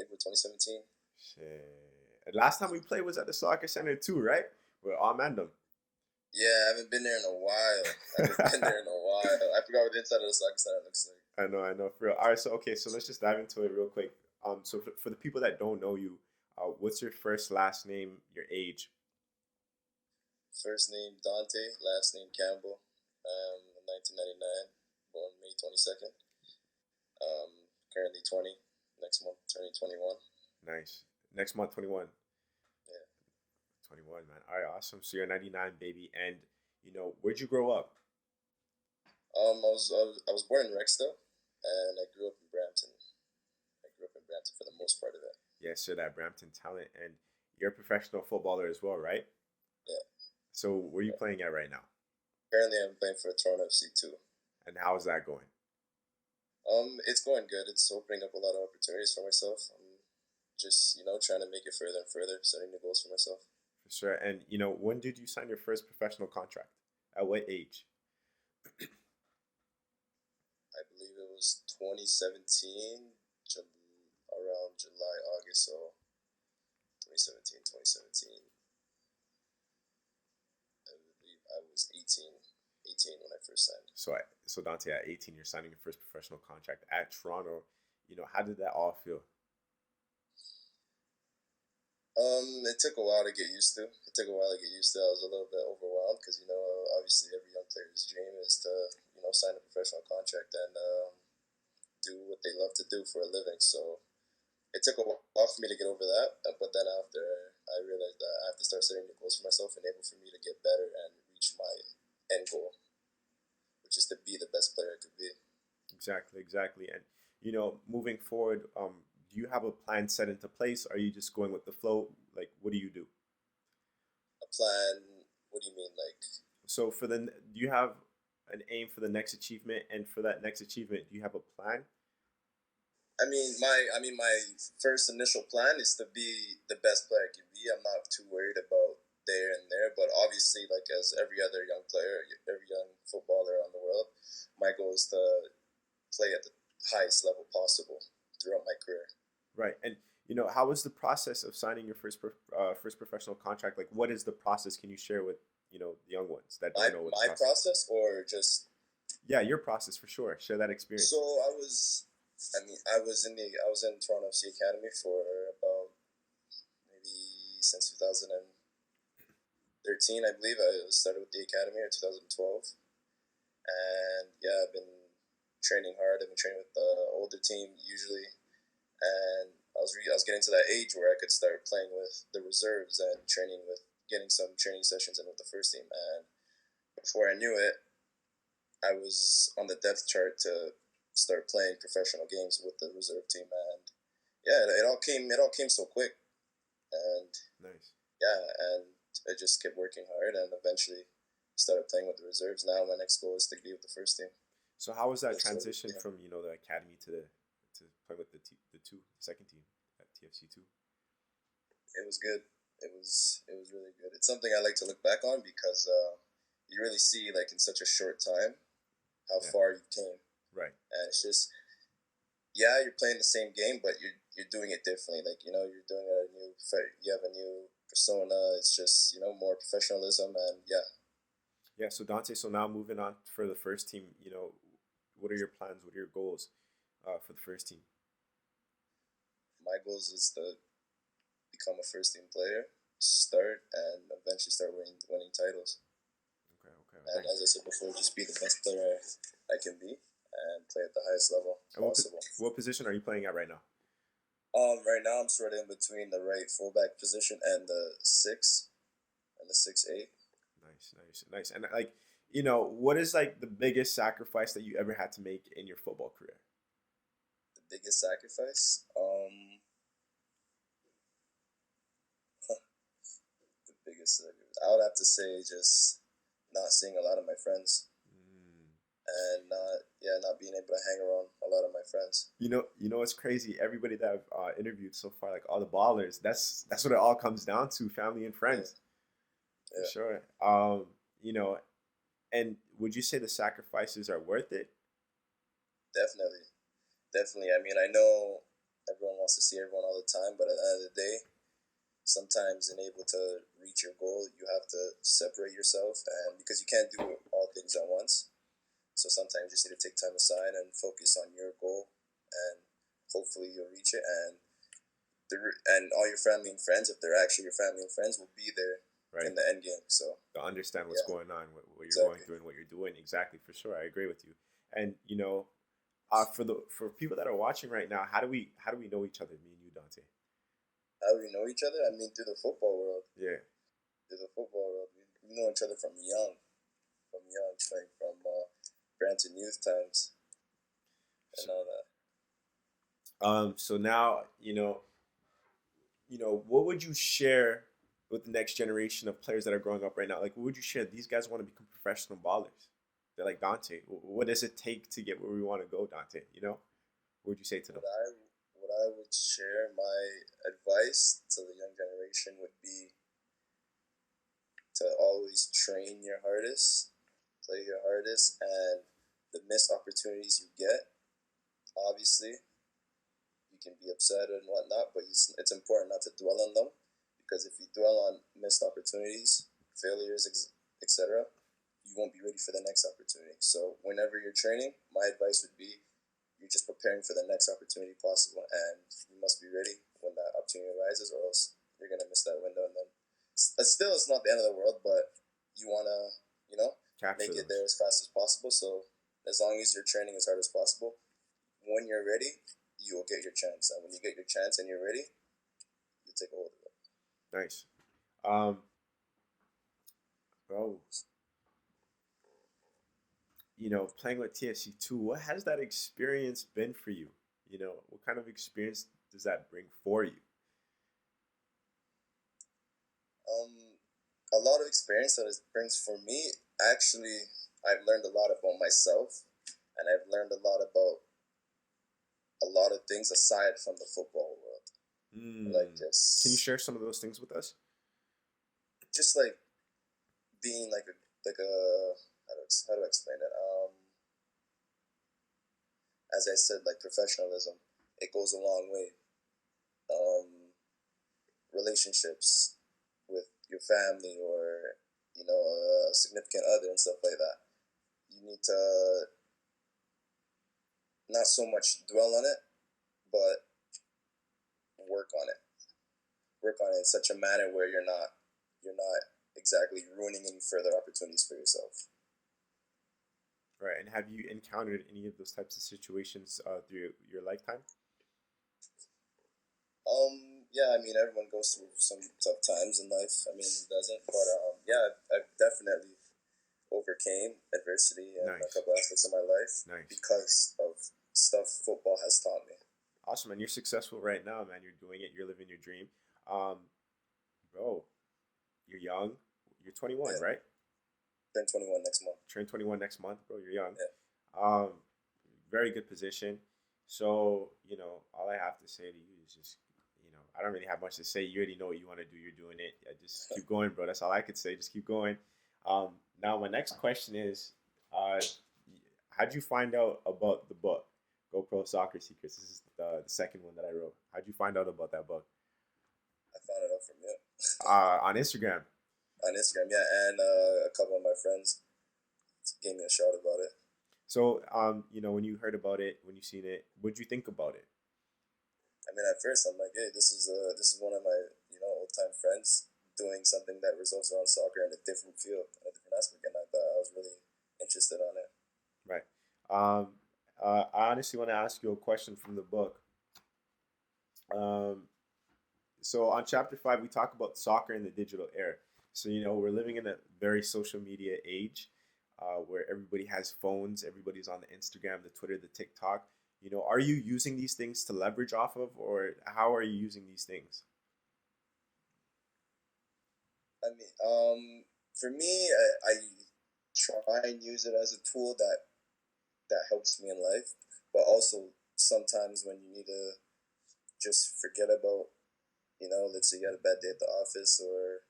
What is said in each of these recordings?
think we're 2017. Shit. And last time we played was at the soccer center too, right? With Armandum. Yeah, I haven't been there in a while. I forgot what the inside of the soccer center looks like. I know, for real. All right, so okay, so let's just dive into it real quick. So for the people that don't know you, what's your first, last name, your age? First name Dante, last name Campbell. 1999, born May 22nd. Currently 20. Next month turning 21. Nice. Next month, 21. Yeah. 21, man. All right, awesome. So you're a 99 baby, and where'd you grow up? I was born in Rexdale, and I grew up in Brampton. I grew up in Brampton for the most part of it. Yeah, so that Brampton talent, and you're a professional footballer as well, right? Yeah. So where are you playing at right now? Currently, I'm playing for Toronto FC 2. And how's that going? It's going good. It's opening up a lot of opportunities for myself. I'm just, trying to make it further and further, setting new goals for myself. For sure. And when did you sign your first professional contract? At what age? I believe it was 2017, around July, August, so 2017. I believe I was 18 when I first signed. So Dante, at 18, you're signing your first professional contract at Toronto. How did that all feel? It took a while to get used to. I was a little bit overwhelmed because, obviously every young player's dream is to, sign a professional contract and do what they love to do for a living. So it took a while for me to get over that. But then after, I realized that I have to start setting new goals for myself, enable for me to get better and reach my end goal, which is to be the best player I could be. Exactly. And, moving forward, do you have a plan set into place? Are you just going with the flow? Like, what do you do? A plan? What do you mean? Like, so do you have an aim for the next achievement? And for that next achievement, do you have a plan? My first initial plan is to be the best player I can be. I'm not too worried about there, but obviously, like as every other young player, every young footballer around the world, my goal is to play at the highest level possible throughout my career. Right. And how was the process of signing your first professional contract? Like, what is the process? Can you share with the young ones that don't know what my process or just your process for sure. Share that experience. So I was in Toronto FC Academy for about maybe since 2013, I believe. I started with the academy in 2012, and I've been training hard. I've been training with the older team usually, and I was getting to that age where I could start playing with the reserves and getting some training sessions in with the first team. And before I knew it, I was on the depth chart to start playing professional games with the reserve team, and it all came so quick, and nice. And I just kept working hard, and eventually started playing with the reserves. Now my next goal is to be with the first team. So how was that transition from the academy to play with the second team at TFC2? It was good. It was really good. It's something I like to look back on because you really see, like, in such a short time how far you came. Right. And it's just, you're playing the same game, but you're doing it differently. Like, you're doing you have a new persona. It's just, more professionalism and Yeah, so Dante, so now moving on for the first team, what are your plans? What are your goals for the first team? My goals is to become a first team player, start, and eventually start winning titles. Okay. And as I said before, just be the best player I can be and play at the highest level possible. What position are you playing at right now? Right now I'm sort of in between the right fullback position and the 6 and the 6'8". Nice. And like, what is like the biggest sacrifice that you ever had to make in your football career? The biggest sacrifice? The biggest sacrifice. I would have to say just not seeing a lot of my friends. And not being able to hang around a lot of my friends. It's crazy. Everybody that I've interviewed so far, like all the ballers, that's what it all comes down to: family and friends. Yeah. For sure. And would you say the sacrifices are worth it? Definitely. I mean, I know everyone wants to see everyone all the time, but at the end of the day, sometimes in able to reach your goal, you have to separate yourself, and because you can't do all things at once, so sometimes you just need to take time aside and focus on your goal, and hopefully you'll reach it. And all your family and friends, if they're actually your family and friends, will be there Right. in the end game. So To understand what's yeah, going on, what you're going exactly. through, and what you're doing. Exactly, for sure. I agree with you. And for people that are watching right now, how do we know each other? Me and you, Dante. How we know each other? I mean, through the football world. Yeah. Through the football world, we know each other from young, like from Brampton youth times So, and all that. so now what would you share with the next generation of players that are growing up right now? Like, what would you share? These guys want to become professional ballers. They're like Dante. What does it take to get where we want to go, Dante? What would you say to them? What I would share, my advice to the young generation would be to always train your hardest, play your hardest, and the missed opportunities you get. Obviously, you can be upset and whatnot, but it's important not to dwell on them, because if you dwell on missed opportunities, failures, etc., you won't be ready for the next opportunity. So whenever you're training, my advice would be you're just preparing for the next opportunity possible, and you must be ready when that opportunity arises, or else you're gonna miss that window. And then, still, it's not the end of the world, but you wanna, Capture make it those. there as fast as possible. So as long as you're training as hard as possible, when you're ready, you will get your chance. And when you get your chance and you're ready, you take a hold of it. Nice. Um, bro, playing with TSC2, what has that experience been for you? What kind of experience does that bring for you? Um, a lot of experience that it brings for me. Actually, I've learned a lot about myself, and I've learned a lot about a lot of things aside from the football world. Like Can you share some of those things with us? just like being like a how do I explain it? As I said, like professionalism, it goes a long way. Um, Relationships with your family, or a significant other and stuff like that. You need to not so much dwell on it, but work on it. Work on it in such a manner where you're not exactly ruining any further opportunities for yourself. Right. And have you encountered any of those types of situations through your lifetime? Yeah, I mean, everyone goes through some tough times in life. I mean, who doesn't? But yeah, I've definitely overcame adversity in a Nice. couple aspects of my life Nice. because of stuff football has taught me. Awesome. And you're successful right now, man. You're doing it. You're living your dream. Um, bro, you're young. You're 21, Yeah, right? turn 21 next month. Turn 21 next month, bro. You're young. Yeah. Um, very good position. So, all I have to say to you is just, I don't really have much to say. You already know what you want to do. You're doing it. Just keep going, bro. That's all I could say. Just keep going. Now, my next question is, uh, how'd you find out about the book, GoPro Soccer Secrets? This is the second one that I wrote. How'd you find out about that book? I found it out from you On Instagram. on Instagram. Yeah, and a couple of my friends gave me a shout about it. So, when you heard about it, when you seen it, what'd you think about it? I mean, at first I'm like, hey, this is one of my old time friends doing something that revolves around soccer in a different field, in a different aspect, and I thought I was really interested on it. Right. I honestly want to ask you a question from the book. Um, so on chapter 5, we talk about soccer in the digital era. So we're living in a very social media age, where everybody has phones, everybody's on the Instagram, the Twitter, the TikTok. Are you using these things to leverage off of, or how are you using these things? I mean, for me, I try and use it as a tool that helps me in life, but also sometimes when you need to just forget about, let's say you had a bad day at the office, or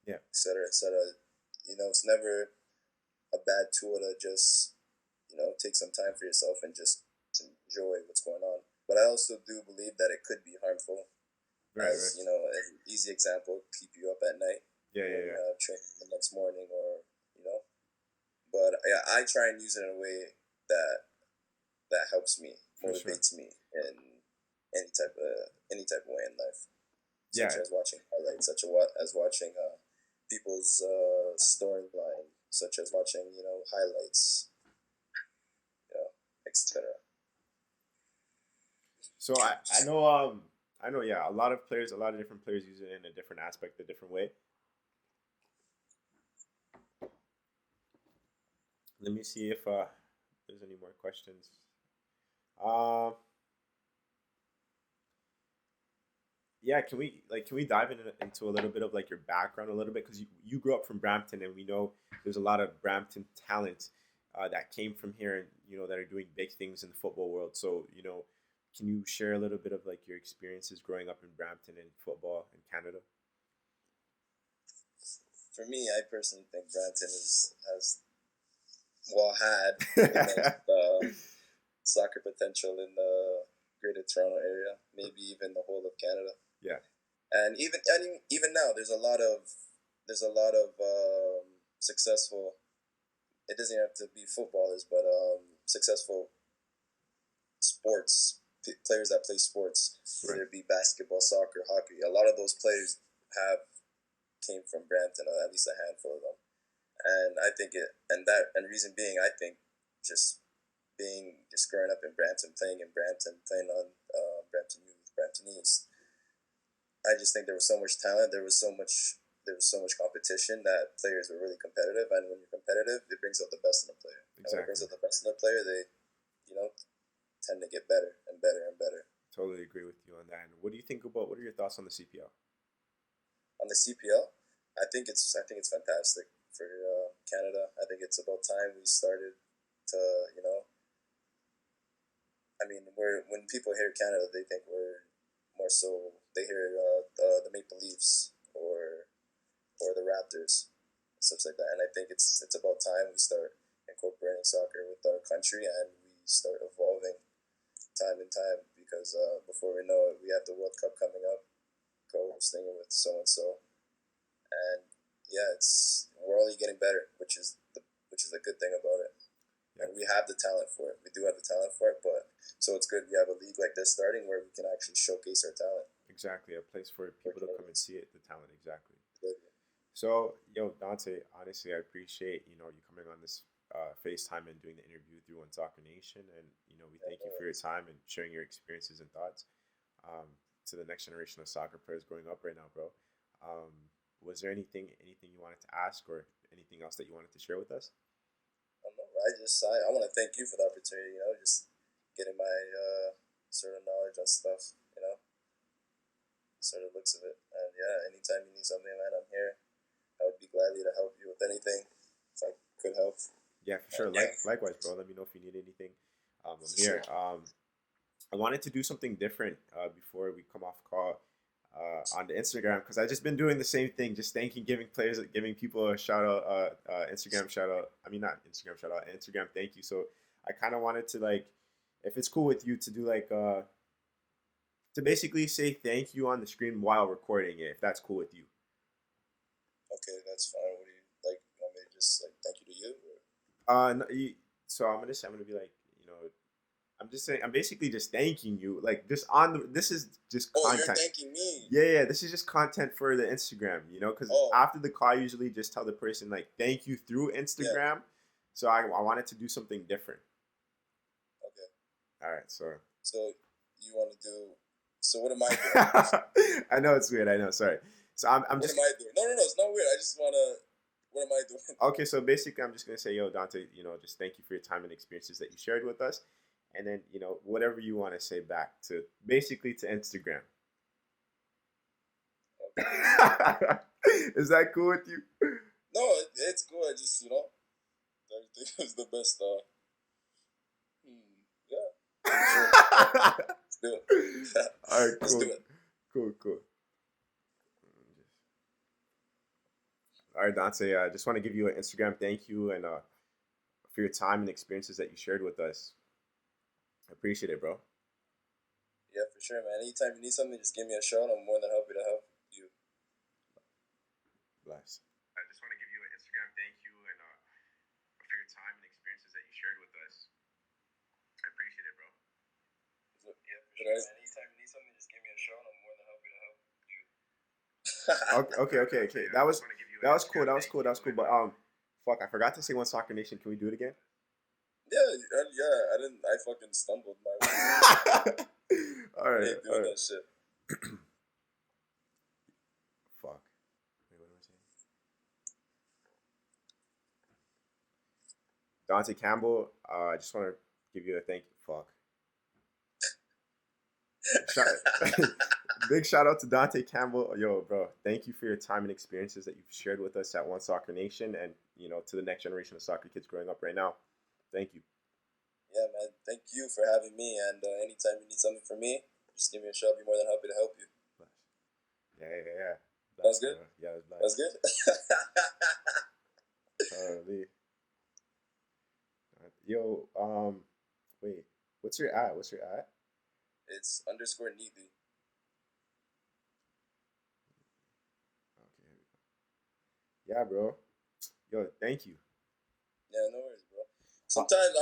Yeah. et cetera, et cetera. It's never a bad tool to just take some time for yourself and just enjoy what's going on. but I also do believe that it could be harmful. Right, As right. you know, an easy example, keep you up at night Yeah, when yeah, you yeah. have training the next morning, or you know. But yeah, I try and use it in a way that helps me, For sure. motivates me in any type of way in life, such Yeah. as watching highlights, such as watching people's storyline, such as watching highlights, etc. So I know yeah, a lot of different players use it in a different aspect, a different way. Let me see if there's any more questions. Um yeah, can we dive into a little bit of like your background a little bit, because you grew up from Brampton, and we know there's a lot of Brampton talent that came from here, and that are doing big things in the football world. So can you share a little bit of like your experiences growing up in Brampton and football in Canada? For me, I personally think Brampton had the most soccer potential in the Greater Toronto area, maybe even the whole of Canada. Yeah. And even now, there's a lot of successful. It doesn't have to be footballers, but successful sports players that play sports, whether it be basketball, soccer, hockey. A lot of those players came from Brampton, or at least a handful of them. And I think reason being, I think just growing up in Brampton, playing in Brampton, playing on Brampton Youth, Brampton East. I just think there was so much talent. There was so much competition that players were really competitive. And when you're competitive, it brings out the best in a player. Exactly. And when it brings out the best in a player, they, tend to get better and better and better. Totally agree with you on that. And what are your thoughts on the CPL? On the CPL, I think it's fantastic for Canada. I think it's about time we started to, when people hear Canada, they think we're more so, they hear the Maple Leafs or the Raptors, stuff like that. And I think it's about time we start incorporating soccer with our country, and we start evolving time and time, because before we know it, we have the World Cup coming up, co-hosting it with so and so, and yeah, we're only getting better, which is the good thing about it. Yeah. And we have the talent for it. We do have the talent for it, but so it's good we have a league like this starting where we can actually showcase our talent. Exactly, a place for people to come and see it, the talent. Exactly. Good. So, Dante, honestly, I appreciate you coming on this FaceTime and doing the interview through Nation, and we thank you for your time and sharing your experiences and thoughts to the next generation of soccer players growing up right now, bro. Was there anything you wanted to ask, or anything else that you wanted to share with us? I want to thank you for the opportunity. Just getting my sort of knowledge on stuff. Sort of looks of it, and yeah, anytime you need something, man, I'm here. I would be gladly to help you with anything if I could help. Yeah, for sure. Likewise, bro. Let me know if you need anything. I'm here. Sure. I wanted to do something different before we come off call on the Instagram, because I've just been doing the same thing, just giving people a shout out, Instagram shout out. I mean, not Instagram shout out, Instagram thank you. So I kind of wanted to, like, if it's cool with you, to do like to basically say thank you on the screen while recording it, if that's cool with you. Okay, that's fine. What do you like? You want me to just like thank you to you? No, so I'm gonna be like, I'm just saying, I'm basically just thanking you, like, just this is just content. Oh, you're thanking me. Yeah, this is just content for the Instagram, because after the call, I usually just tell the person, like, thank you through Instagram. Yeah. So I wanted to do something different. Okay. All right, so you want to do? So what am I doing? I know it's weird. I know. Sorry. So I'm just. What am I doing? No, it's not weird. I just wanna. What am I doing? Okay, so basically, I'm just gonna say, yo, Dante, just thank you for your time and experiences that you shared with us, and then whatever you want to say back to Instagram. Okay. Is that cool with you? No, it's cool. I just everything is the best. Yeah. Let's do it. All right, cool. Let's do it. Cool. All right, Dante, I just want to give you an Instagram thank you, and for your time and experiences that you shared with us. I appreciate it, bro. Yeah, for sure, man. Anytime you need something, just give me a shout. I'm more than happy to help you. Bless. I just want to give you an Instagram thank you and for your time and experiences that you shared with us. I appreciate it, bro. Yeah, for sure. Anytime you need something, just give me a shout. I'm more than happy to help you. Okay. That was cool. But fuck, I forgot to say One Soccer Nation. Can we do it again? Yeah. I didn't. I fucking stumbled my way. All right. I ain't doing that shit. Fuck. Wait, what was I saying? Dante Campbell. I just want to give you a thank you. Fuck. Big shout out to Dante Campbell. Yo, bro, thank you for your time and experiences that you've shared with us at One Soccer Nation and, to the next generation of soccer kids growing up right now. Thank you. Yeah, man. Thank you for having me. And anytime you need something from me, just give me a shout. I'll be more than happy to help you. Yeah. That's good? Yeah, that's good? Totally. Yo, wait. What's your at? It's _ neatly. Okay. Yeah, bro. Yo, thank you. Yeah, no worries, bro. Sometimes